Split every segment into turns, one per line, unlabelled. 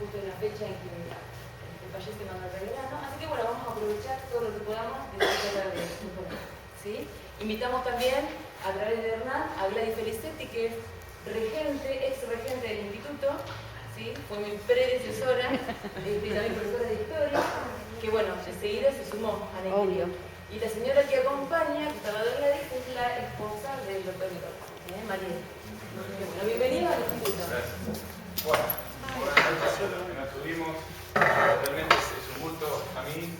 justo en la fecha en que fallece Manuel Belgrano. Así que bueno, vamos a aprovechar todo lo que podamos de la historia de Nicolás, ¿sí? Invitamos también a través de Hernán a Gladys Felicetti, que es regente, ex regente del instituto, ¿sí? Fue mi predecesora, también profesora de historia, que bueno, enseguida se sumó al equipo. Y la señora que acompaña, que estaba de Gladys, es la esposa del doctor Nicolás, María. Bueno, bienvenido al instituto.
Gracias. Bueno, que nos tuvimos, realmente es un gusto a mí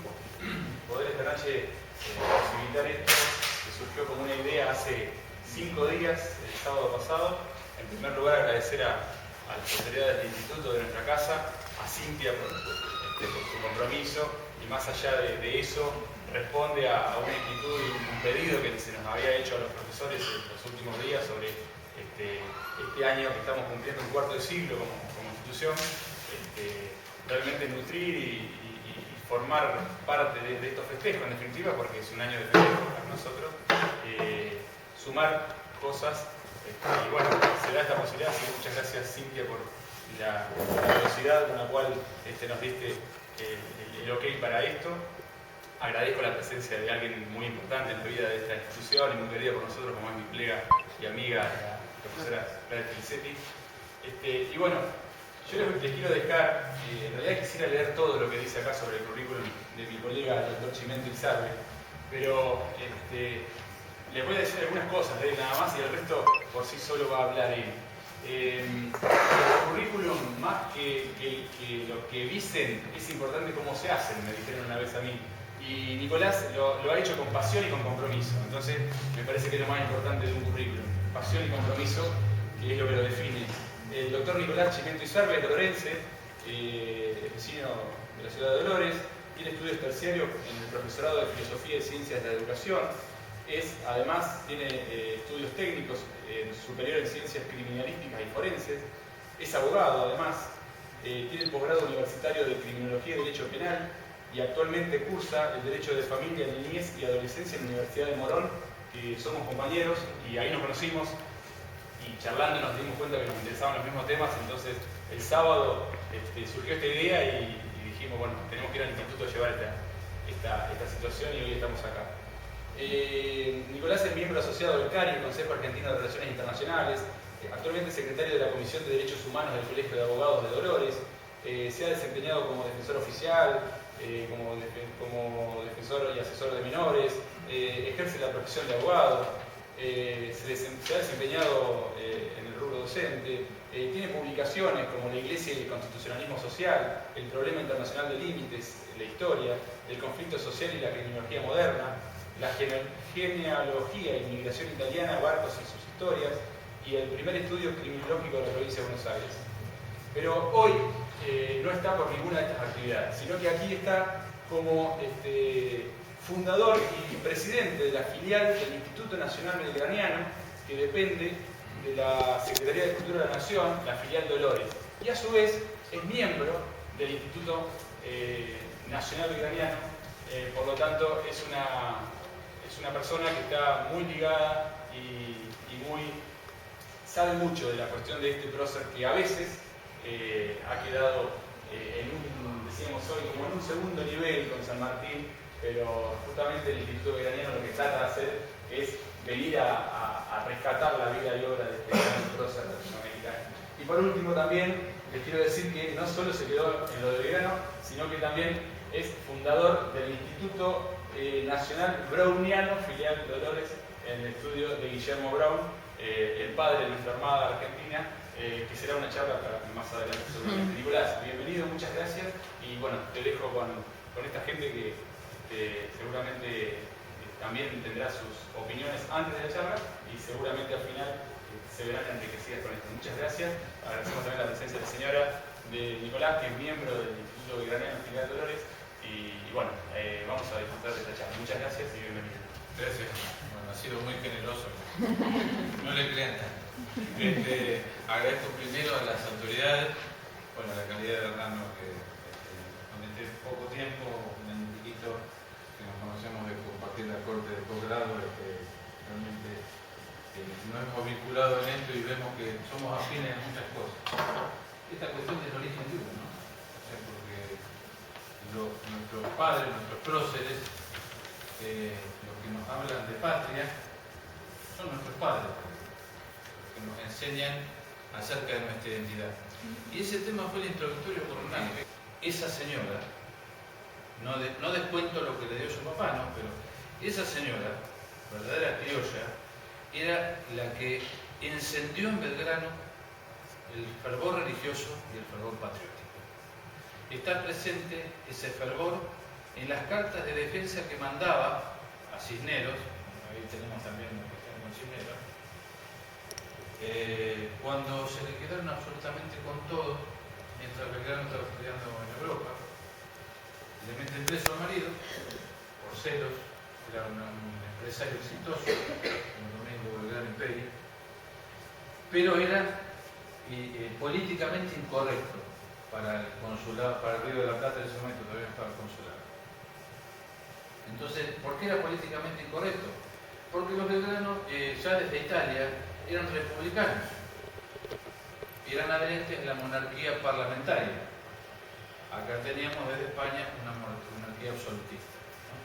poder esta noche posibilitar esto, que surgió como una idea hace 5 días, el sábado pasado. En primer lugar, agradecer a las autoridades del instituto, de nuestra casa, a Cintia por su compromiso, y más allá de eso, responde a una inquietud y un pedido que se nos había hecho a los profesores en los últimos días sobre este año que estamos cumpliendo un cuarto de siglo como institución, realmente nutrir y formar parte de estos festejos, en definitiva, porque es un año de festejo para nosotros, sumar cosas, y bueno, se da esta posibilidad, así que muchas gracias, Cintia, por la velocidad con la cual nos diste el ok para esto. Agradezco la presencia de alguien muy importante en la vida de esta institución y muy querida por nosotros, como es mi colega y amiga, la profesora Gladys Felicetti. Y bueno, yo les quiero dejar, en realidad quisiera leer todo lo que dice acá sobre el currículum de mi colega, el doctor Chimento Izarbe, pero les voy a decir algunas cosas de él nada más y el resto por sí solo va a hablar él. El currículum, más que lo que dicen, es importante cómo se hacen, me dijeron una vez a mí. Y Nicolás lo ha hecho con pasión y con compromiso. Entonces, me parece que es lo más importante de un currículum. Pasión y compromiso, que es lo que lo define. El doctor Nicolás Chimento Izarbe es lorense, vecino de la ciudad de Dolores, tiene estudios terciarios en el profesorado de Filosofía y Ciencias de la Educación. Además, tiene estudios técnicos superior en Ciencias Criminalísticas y Forenses. Es abogado, además. Tiene el posgrado universitario de Criminología y Derecho Penal. Y actualmente cursa el Derecho de Familia, Niñez y Adolescencia en la Universidad de Morón, que somos compañeros y ahí nos conocimos y charlando nos dimos cuenta que nos interesaban los mismos temas. Entonces el sábado surgió esta idea y dijimos, bueno, tenemos que ir al instituto a llevar esta situación y hoy estamos acá. Nicolás es miembro asociado del CARI, el Consejo Argentino de Relaciones Internacionales, actualmente secretario de la Comisión de Derechos Humanos del Colegio de Abogados de Dolores, se ha desempeñado como defensor oficial, como defensor y asesor de menores, ejerce la profesión de abogado, se ha desempeñado en el rubro docente, tiene publicaciones como La Iglesia y el Constitucionalismo Social, El Problema Internacional de Límites, la Historia, El Conflicto Social y la Criminología Moderna, La Genealogía y Migración Italiana, Barcos y sus historias, y el primer estudio criminológico de la provincia de Buenos Aires. Pero hoy no está por ninguna de estas actividades, sino que aquí está como fundador y presidente de la filial del Instituto Nacional Belgraniano, que depende de la Secretaría de Cultura de la Nación, la filial Dolores. Y a su vez es miembro del Instituto Nacional Belgraniano, por lo tanto es una persona que está muy ligada y sabe mucho de la cuestión de este prócer que a veces ha quedado decíamos hoy, como en un segundo nivel con San Martín, pero justamente el Instituto Belgraniano lo que trata de hacer es venir a rescatar la vida y obra de este gran prócer latinoamericano. Y por último también les quiero decir que no solo se quedó en lo de Belgrano, sino que también es fundador del Instituto Nacional Browniano, filial de Dolores, en el estudio de Guillermo Brown, el padre de nuestra Armada Argentina, que será una charla para más adelante seguramente. Nicolás, bienvenido, muchas gracias, y bueno, te dejo con esta gente que seguramente también tendrá sus opiniones antes de la charla y seguramente al final se verán enriquecidas con esto. Muchas gracias, agradecemos también la presencia de la señora de Nicolás, que es miembro del Instituto Belgraniano Filial de Dolores, y bueno, vamos a disfrutar de esta charla. Muchas gracias y bienvenido.
Gracias. Bueno, ha sido muy generoso. No le crean tanto. Agradezco primero a las autoridades, bueno, a la calidad de Hernán, que con este poco tiempo, un año y piquito, que nos conocemos de compartir la corte de posgrado, realmente nos hemos vinculado en esto y vemos que somos afines en muchas cosas. Esta cuestión del origen de uno, ¿no? nuestros padres, nuestros próceres, los que nos hablan de patria, son nuestros padres, los que nos enseñan acerca de nuestra identidad. Y ese tema fue el introductorio por un año. Esa señora, no descuento lo que le dio su papá, ¿no? Pero esa señora, verdadera criolla, era la que encendió en Belgrano el fervor religioso y el fervor patriótico. Está presente ese fervor en las cartas de defensa que mandaba a Cisneros, ahí tenemos también una cuestión con Cisneros, cuando se le quedaron absolutamente con todo, mientras Belgrano estaba estudiando en Europa, le meten preso al marido, por celos, era un empresario exitoso, un Domingo Belgrano Imperio, pero era políticamente incorrecto para el consulado, para el Río de la Plata en ese momento todavía no estaba el consulado. Entonces, ¿por qué era políticamente incorrecto? Porque los belgranos, ya desde Italia, eran republicanos, eran adherentes a la monarquía parlamentaria. Acá teníamos desde España una monarquía absolutista, ¿no?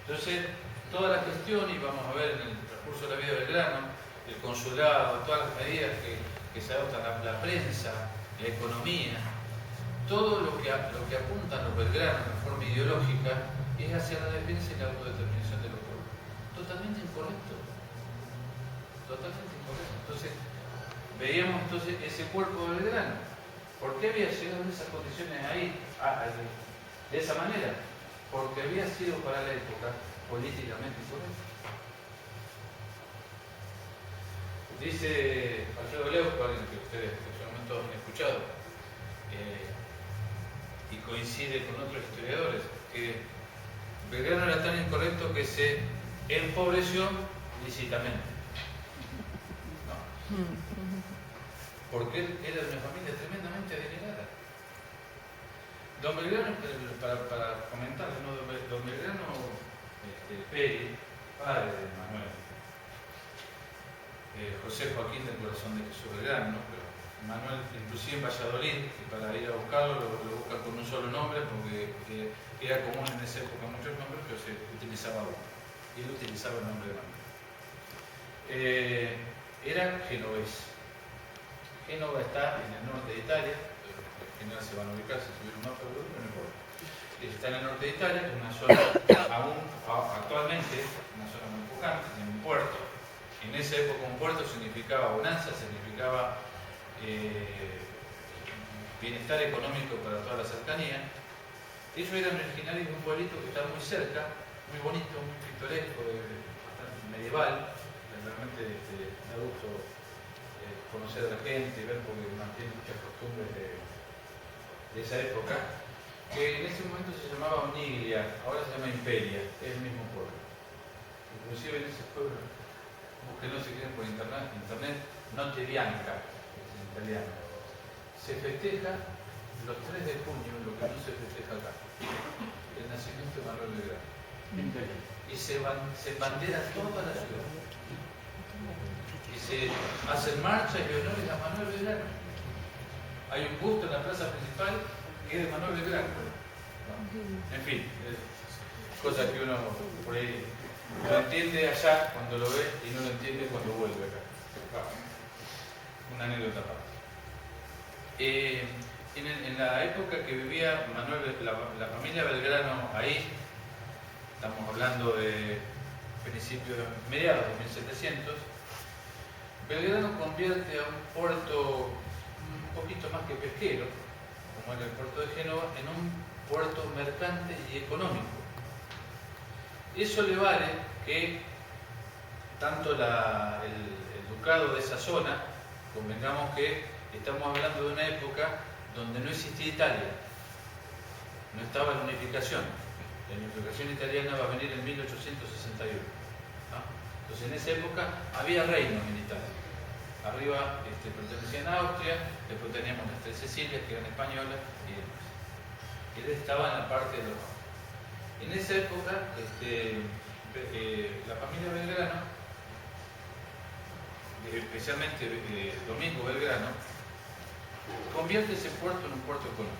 Entonces, toda la gestión, y vamos a ver en el transcurso de la vida de Belgrano, el consulado, todas las medidas que se adoptan, la prensa, la economía, todo lo que apuntan los belgranos de forma ideológica es hacia la defensa y la autodeterminación de los pueblos. Totalmente incorrecto. Totalmente incorrecto. Entonces, veíamos entonces ese cuerpo de Belgrano. ¿Por qué había llegado en esas condiciones ahí, de esa manera? Porque había sido para la época políticamente incorrecto. Dice Alfredo Leuco, alguien que ustedes en su momento han escuchado, y coincide con otros historiadores, que Belgrano era tan incorrecto que se empobreció lícitamente, ¿no? Porque él era de una familia tremendamente adinerada. Don Belgrano, para comentarles, ¿no? Don Belgrano Peri, padre de Manuel, José Joaquín del Corazón de Jesús Belgrano, ¿no? Pero Manuel, inclusive en Valladolid, que para ir a buscarlo lo buscan con un solo nombre porque era común en esa época muchos nombres, pero se utilizaba uno. Y él utilizaba el nombre de Manuel. Era genovés. Génova está en el norte de Italia, en general se van a ubicar si tuvieron un mapa, pero no importa. Está en el norte de Italia, en una zona actualmente, una zona muy pujante, en un puerto. En esa época un puerto significaba bonanza, significaba bienestar económico para toda la cercanía. Ellos eran originarios de un pueblito que está muy cerca, muy bonito, muy pintoresco, bastante medieval. Realmente da gusto conocer a la gente y ver porque mantiene muchas costumbres de esa época, que en ese momento se llamaba Oniglia, ahora se llama Imperia, es el mismo pueblo. Inclusive en ese pueblo, búsquenlo si quieren por internet, Noche Bianca, es en italiano. Se festeja los 3 de junio, lo que no se festeja acá, el nacimiento de Manuel Belgrano. Y se bandera toda la ciudad. Y se hacen marchas y honores a Manuel Belgrano. Hay un busto en la plaza principal que es de Manuel Belgrano. En fin, cosas que uno por ahí lo entiende allá cuando lo ve y no lo entiende cuando vuelve acá. Una anécdota aparte. En la época que vivía Manuel, la familia Belgrano ahí, estamos hablando de mediados de 1700, Belgrano convierte a un puerto un poquito más que pesquero, como era el puerto de Génova, en un puerto mercante y económico. Eso le vale que tanto el ducado de esa zona, convengamos que estamos hablando de una época donde no existía Italia, no estaba la unificación. La unificación italiana va a venir en 1861. ¿No? Entonces en esa época había reinos en Italia. Arriba pertenecían a Austria, después teníamos las 3 Sicilias que eran españolas y demás. Él estaba en la parte de los norte. En esa época, la familia Belgrano, especialmente Domingo Belgrano, convierte ese puerto en un puerto económico.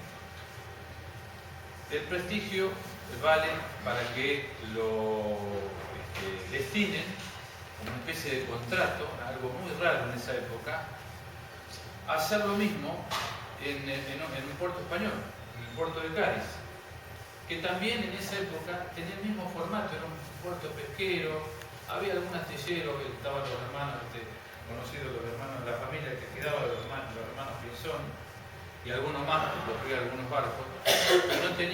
el prestigio vale para que lo destinen como una especie de contrato, algo muy raro en esa época, a hacer lo mismo en un puerto español, en el puerto de Cádiz, que también en esa época tenía el mismo formato, era un puerto pesquero, había algún astillero que estaban los hermanos, conocidos los hermanos de la familia que quedaba, los hermanos Pinzón, y algunos más, porque había algunos barcos, pero no tenía